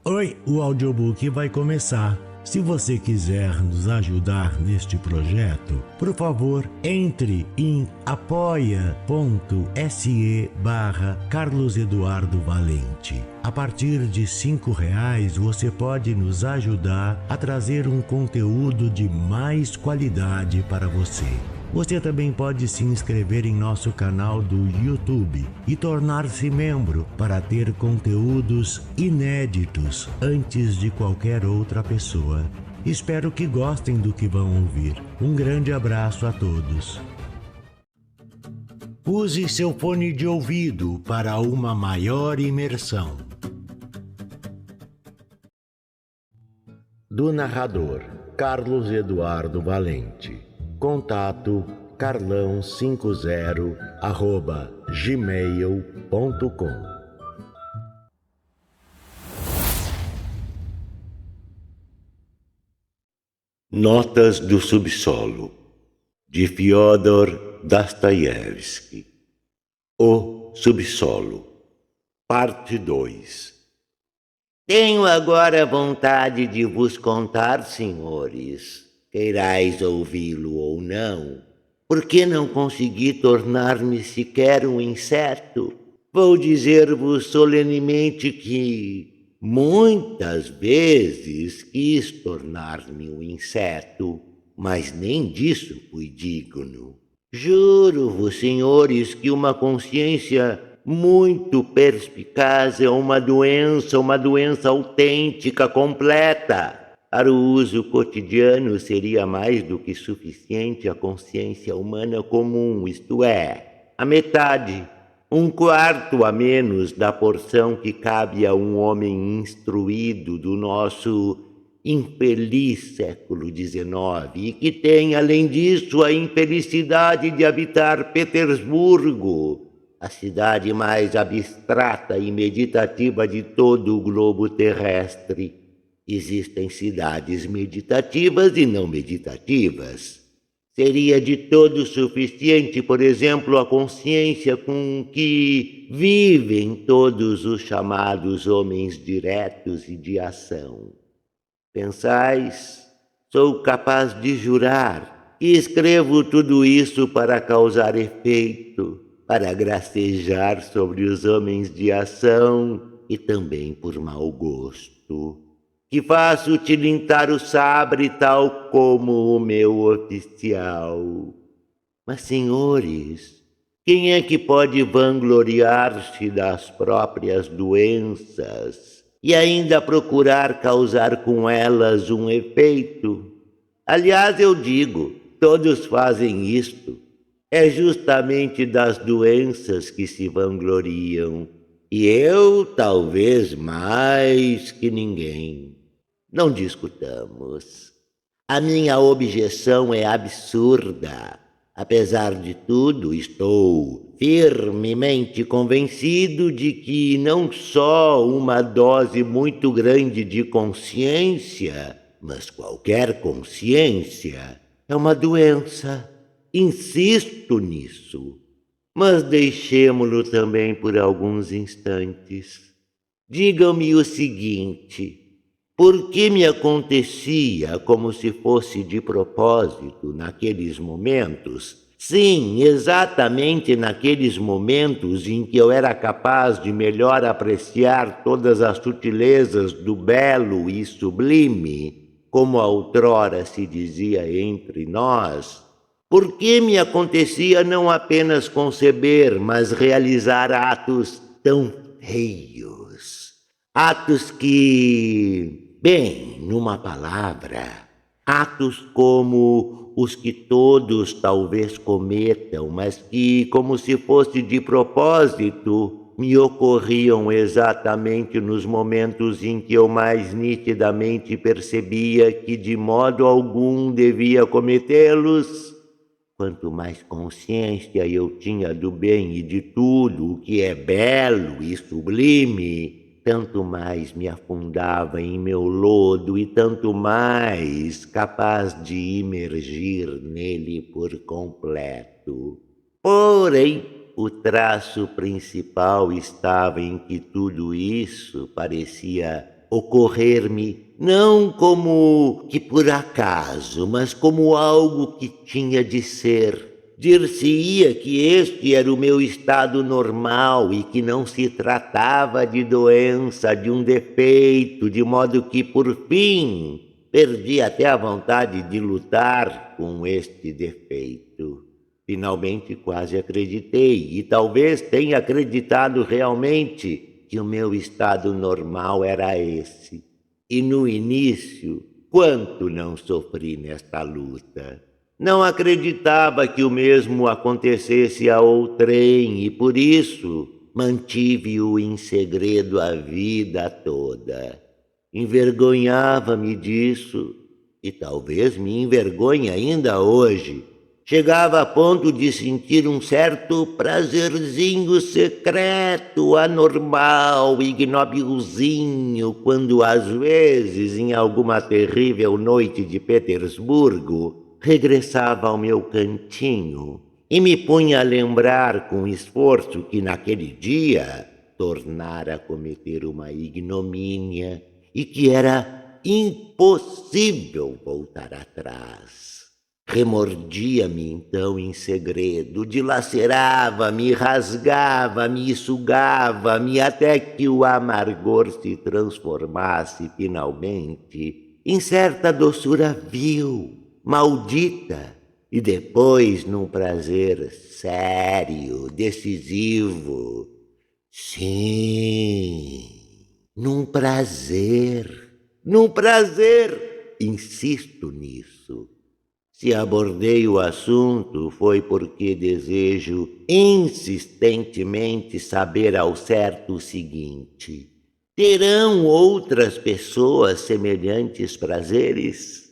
Oi, o audiobook vai começar. Se você quiser nos ajudar neste projeto, por favor, entre em apoia.se/Carlos Eduardo Valente. A partir de R$ 5 você pode nos ajudar a trazer um conteúdo de mais qualidade para você. Você também pode se inscrever em nosso canal do YouTube e tornar-se membro para ter conteúdos inéditos antes de qualquer outra pessoa. Espero que gostem do que vão ouvir. Um grande abraço a todos. Use seu fone de ouvido para uma maior imersão. Do narrador Carlos Eduardo Valente. Contato carlão50@gmail.com. Notas do Subsolo, de Fyodor Dostoiévski. O Subsolo, parte 2. Tenho agora vontade de vos contar, senhores, queirais ouvi-lo ou não, porque não consegui tornar-me sequer um inseto. Vou dizer-vos solenemente que muitas vezes quis tornar-me um inseto, mas nem disso fui digno. Juro-vos, senhores, que uma consciência muito perspicaz é uma doença autêntica, completa. Para o uso cotidiano seria mais do que suficiente a consciência humana comum, isto é, a metade, 1/4 a menos da porção que cabe a um homem instruído do nosso infeliz século XIX e que tem, além disso, a infelicidade de habitar Petersburgo, a cidade mais abstrata e meditativa de todo o globo terrestre. Existem cidades meditativas e não meditativas. Seria de todo suficiente, por exemplo, a consciência com que vivem todos os chamados homens diretos e de ação. Pensais? Sou capaz de jurar que escrevo tudo isso para causar efeito, para gracejar sobre os homens de ação e também por mau gosto. Que faço tilintar o sabre tal como o meu oficial. Mas, senhores, quem é que pode vangloriar-se das próprias doenças e ainda procurar causar com elas um efeito? Aliás, eu digo, todos fazem isto. É justamente das doenças que se vangloriam, e eu talvez mais que ninguém. Não discutamos. A minha objeção é absurda. Apesar de tudo, estou firmemente convencido de que não só uma dose muito grande de consciência, mas qualquer consciência, é uma doença. Insisto nisso. Mas deixemo-lo também por alguns instantes. Digam-me o seguinte: por que me acontecia como se fosse de propósito naqueles momentos? Sim, exatamente naqueles momentos em que eu era capaz de melhor apreciar todas as sutilezas do belo e sublime, como outrora se dizia entre nós. Por que me acontecia não apenas conceber, mas realizar atos tão feios? Atos que, bem, numa palavra, atos como os que todos talvez cometam, mas que, como se fosse de propósito, me ocorriam exatamente nos momentos em que eu mais nitidamente percebia que de modo algum devia cometê-los. Quanto mais consciência eu tinha do bem e de tudo o que é belo e sublime, tanto mais me afundava em meu lodo e tanto mais capaz de imergir nele por completo. Porém, o traço principal estava em que tudo isso parecia ocorrer-me não como que por acaso, mas como algo que tinha de ser. Dir-se-ia que este era o meu estado normal e que não se tratava de doença, de um defeito, de modo que, por fim, perdi até a vontade de lutar com este defeito. Finalmente quase acreditei, e talvez tenha acreditado realmente, que o meu estado normal era esse. E no início, quanto não sofri nesta luta! Não acreditava que o mesmo acontecesse a outrem e, por isso, mantive-o em segredo a vida toda. Envergonhava-me disso, e talvez me envergonhe ainda hoje. Chegava a ponto de sentir um certo prazerzinho secreto, anormal, ignobilzinho, quando às vezes, em alguma terrível noite de Petersburgo, regressava ao meu cantinho e me punha a lembrar com esforço que naquele dia tornara a cometer uma ignomínia e que era impossível voltar atrás. Remordia-me então em segredo, dilacerava-me, rasgava-me e sugava-me até que o amargor se transformasse finalmente em certa doçura vil, maldita, e depois num prazer sério, decisivo. Sim, num prazer, insisto nisso. Se abordei o assunto foi porque desejo insistentemente saber ao certo o seguinte: terão outras pessoas semelhantes prazeres?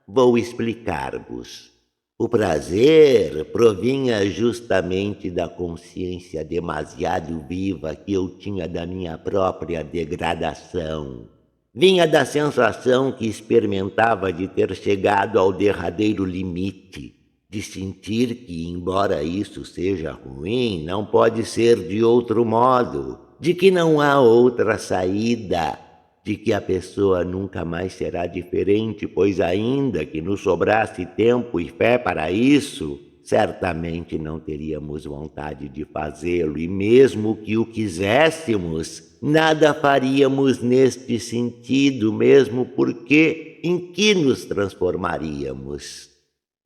Vou explicar-vos. O prazer provinha justamente da consciência demasiado viva que eu tinha da minha própria degradação. Vinha da sensação que experimentava de ter chegado ao derradeiro limite, de sentir que, embora isso seja ruim, não pode ser de outro modo, de que não há outra saída, de que a pessoa nunca mais será diferente, pois ainda que nos sobrasse tempo e fé para isso, certamente não teríamos vontade de fazê-lo, e mesmo que o quiséssemos, nada faríamos neste sentido, mesmo porque em que nos transformaríamos?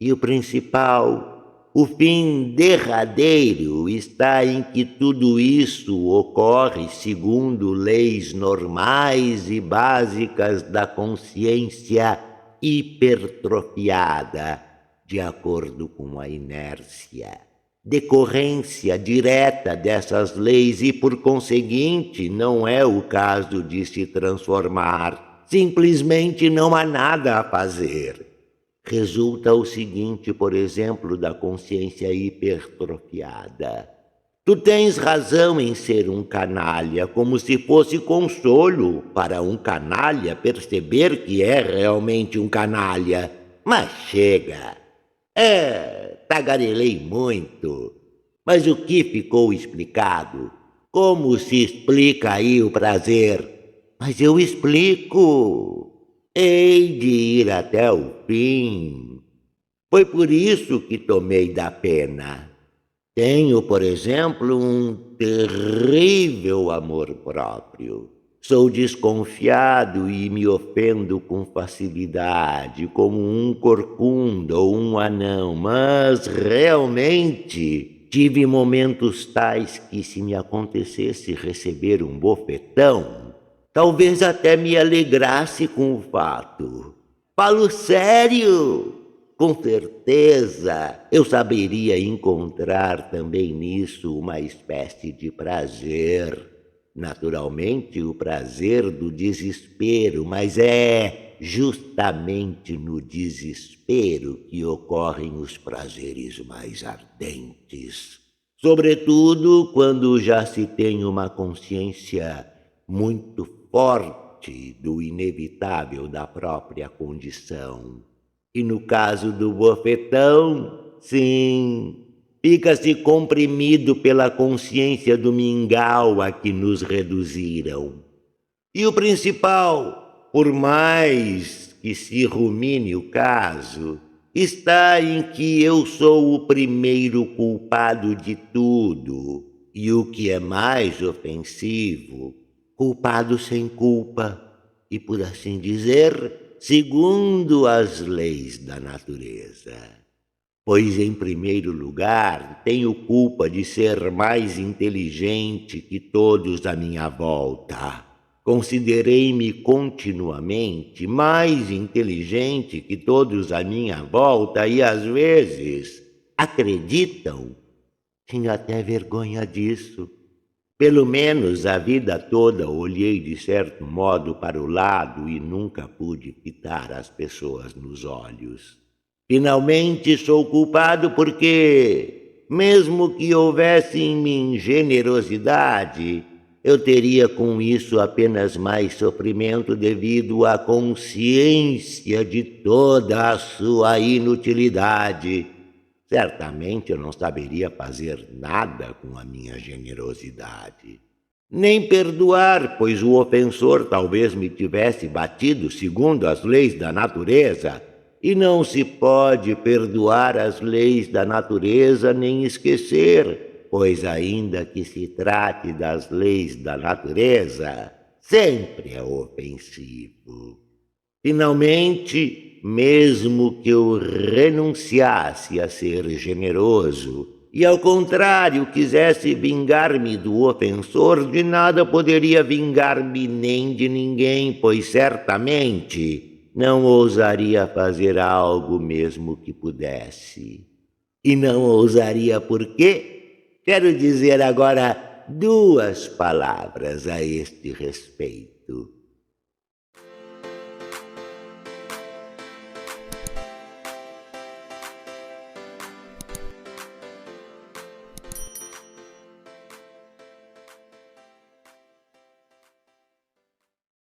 E o principal, o fim derradeiro, está em que tudo isso ocorre segundo leis normais e básicas da consciência hipertrofiada, de acordo com a inércia. Decorrência direta dessas leis e, por conseguinte, não é o caso de se transformar. Simplesmente não há nada a fazer. Resulta o seguinte, por exemplo, da consciência hipertrofiada. Tu tens razão em ser um canalha, como se fosse consolo para um canalha perceber que é realmente um canalha. Mas chega! Tagarelei muito. Mas o que ficou explicado? Como se explica aí o prazer? Mas eu explico. Hei de ir até o fim. Foi por isso que tomei da pena. Tenho, por exemplo, um terrível amor próprio. Sou desconfiado e me ofendo com facilidade, como um corcunda ou um anão, mas realmente tive momentos tais que, se me acontecesse receber um bofetão, talvez até me alegrasse com o fato. Falo sério! Com certeza, eu saberia encontrar também nisso uma espécie de prazer. Naturalmente, o prazer do desespero, mas é justamente no desespero que ocorrem os prazeres mais ardentes. Sobretudo quando já se tem uma consciência muito forte do inevitável da própria condição. E no caso do bofetão, sim, fica-se comprimido pela consciência do mingau a que nos reduziram. E o principal, por mais que se rumine o caso, está em que eu sou o primeiro culpado de tudo, e o que é mais ofensivo, culpado sem culpa, e por assim dizer, segundo as leis da natureza. Pois, em primeiro lugar, tenho culpa de ser mais inteligente que todos à minha volta. Considerei-me continuamente mais inteligente que todos à minha volta e, às vezes, acreditam, tinha até vergonha disso. Pelo menos a vida toda olhei de certo modo para o lado e nunca pude fitar as pessoas nos olhos. Finalmente sou culpado porque, mesmo que houvesse em mim generosidade, eu teria com isso apenas mais sofrimento devido à consciência de toda a sua inutilidade. Certamente eu não saberia fazer nada com a minha generosidade. Nem perdoar, pois o ofensor talvez me tivesse batido segundo as leis da natureza, e não se pode perdoar as leis da natureza nem esquecer, pois ainda que se trate das leis da natureza, sempre é ofensivo. Finalmente, mesmo que eu renunciasse a ser generoso e, ao contrário, quisesse vingar-me do ofensor, de nada poderia vingar-me nem de ninguém, pois certamente não ousaria fazer algo mesmo que pudesse. E não ousaria por quê? Quero dizer agora 2 palavras a este respeito.